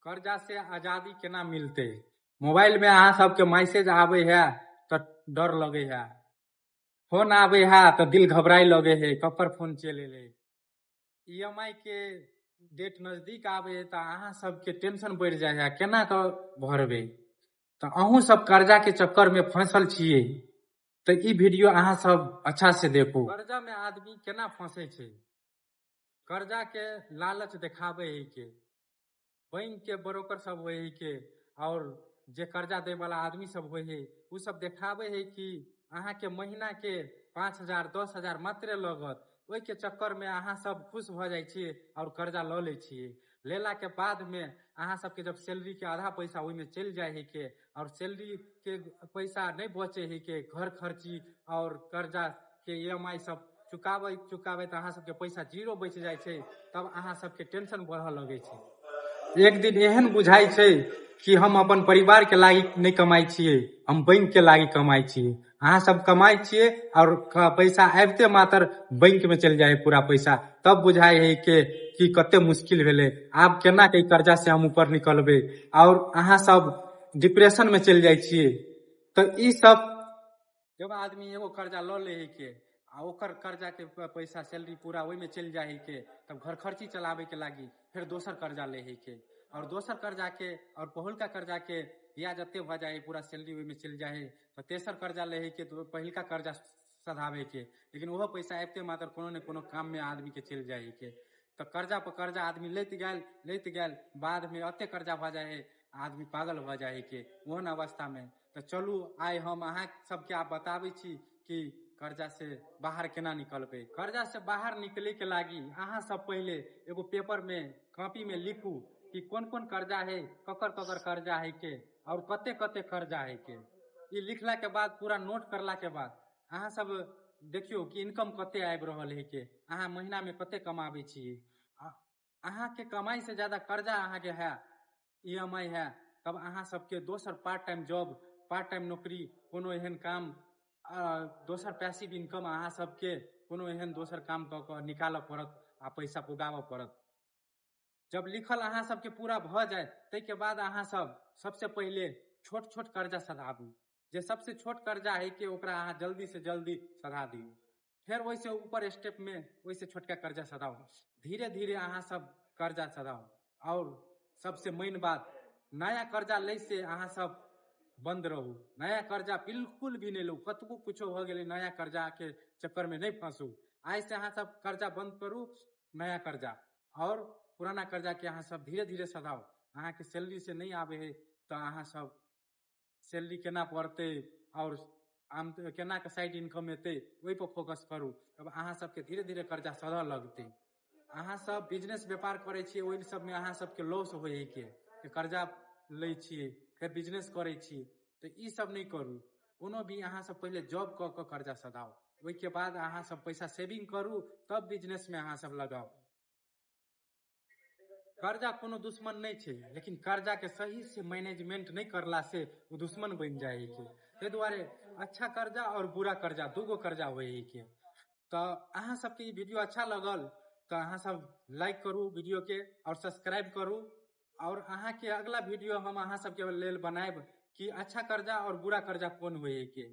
कर्जा से आजादी केना मिलते। मोबाइल में अहाँ सबके मैसेज आवे है तो डर लगे है, फोन आवे है तो दिल घबराई लगे है, कपर फोन चले ले। ईएमआई के डेट नजदीक आवे है तो अहाँ सबके टेंशन बढ़ जाए है, केना के भरबे। तो अहूँ सब कर्जा के चक्कर में फंसल छिए तो ई वीडियो अहाँ सब अच्छा से देखो। कर्जा में आदमी केना फंसे छे। कर्जा के लालच दिखावे है के, बैंक के ब्रोकर सब हुए है के और जे कर्जा दे वाला आदमी सब हुए है उ सब देखावे है कि अहाँ के महीना के 5,000 10,000 मात्र लगत। ओहि के चक्कर में अहाँ सब खुश भ जाए छिए और कर्जा ल ले छिए। लेला के बाद में अहाँ सबके जब सैलरी के आधा पैसा ओहि में चल जाए है के और सैलरी के पैसा नहीं बचे है के घर खर्ची और कर्जा के ईएमआई सब चुकावे तो अहाँ सबके पैसा जीरो बच जाए छे, तब अहाँ सबके टेंशन बढ़ लगे छे। एक दिन एहन बुझाई छे कि हम अपन परिवार के लागी नहीं कमाई छिए, हम बैंक के लागी कमाई छिए। अहाँ सब कमाई छिए और पैसा आबते मात्र बैंक में चल जाए पूरा पैसा, तब बुझाई है कि कते मुश्किल भेले, आब केना के कर्जा से हम ऊपर निकलबे और अहाँ सब डिप्रेशन में चल जाए छिए। तो ई सब जब आदमी एगो कर्जा ल ले है के आ ओकर कर्जा के पैसा सैलरी पूरा ओहि में चल जाए है के, तब घर खर्ची चलावे के लागी फिर दोसर कर्जा ले है के और दोसर कर्जा के और पहिलका कर्जा के ब्याज अते भ जाए, पूरा सैलरी ओहि में चल जाए तो तेसर कर्जा ले है के तो पहिलका कर्जा सधावे के, लेकिन वह पैसा आबते मात्र कोनो न कोनो काम में आदमी के चल जाए के। तो कर्जा पर कर्जा आदमी लेत गेल बाद में अते कर्जा भ जाए है, आदमी पागल भ जाए के ओहन अवस्था में। तो चलू आइ हम अहाँ सबके आप बताबै छी कि कर्जा से बाहर केना निकलबे। कर्जा से बाहर निकले के लागी अहाँ सब पहले एगो पेपर में कॉपी में लिखू कि कौन कौन कर्जा है, ककर कर्जा है के और कते कते कर्जा है के। ये लिखला के बाद पूरा नोट करला के बाद अहाँ सब देखियो कि इनकम कते आबि रहल है के, अहाँ महीना में कते कमाबे छिए। अहाँ के कमाई से ज्यादा कर्जा अहाँ के है, ईएमआई है, तब अहाँ सबके दोसर part time job, part time नौकरी, कोनो एहन काम, दोसर पैसिव इनकम अहाँ सबके कोनो एहन दोसर काम क निकाल पड़त आ पैसा पुगाव पड़त। जब लिखल अहाँ सबके पूरा भ जाए तै के बाद अहाँ सब सबसे पहले छोट छोट कर्जा सधाबू। जे सबसे छोट कर्जा है कि ओकरा अहाँ जल्दी से जल्दी सधा दियो, फिर वैसे ऊपर स्टेप में वैसे छोटका कर्जा सधाओ, धीरे धीरे अहाँ सब कर्जा सधाओ। और सबसे मेन बात, नया कर्जा ले से अहाँ सब बंद रहू, नया कर्जा बिल्कुल भी नहीं लो। कतबो कुछो हो गेले नया कर्जा के चक्कर में नहीं फंसू। आज से अहाँ सब कर्जा बंद करू, नया कर्जा और पुराना कर्जा के अहाँ सब धीरे धीरे सधाओ। अहाँ के सैलरी से नहीं आवे है तो अहाँ सब सैलरी केना पड़ते और आम केना के साइड इनकम एते वही पर फोकस करू, तब अहाँ सबके धीरे धीरे कर्जा सधा लगते। अहाँ सब बिजनेस व्यापार करे छिए, ओहि सब में अहाँ सबके लॉस होए के कर्जा ले छिए फिर बिजनेस करे छी, तो ई सब नहीं करू। कोनो भी अहाँ सब पहले जॉब क कर्जा सधाओ, ओहि के बाद अहाँ सब पैसा सेविंग करू, तब बिजनेस में अहाँ सब लगाओ। कर्जा कोनो दुश्मन नहीं छे, लेकिन कर्जा के सही से मैनेजमेंट नहीं करला से वो दुश्मन बन जाए के। ते दुआरे अच्छा कर्जा और बुरा कर्जा दूगो कर्जा होए के। तो अहाँ सबके ये वीडियो अच्छा लगल तो अहाँ सब लाइक करू वीडियो के और सब्सक्राइब करू। और अहाँ के अगला वीडियो हम अहाँ सबके लेल बनाएब कि अच्छा कर्जा और बुरा कर्जा कौन होए के।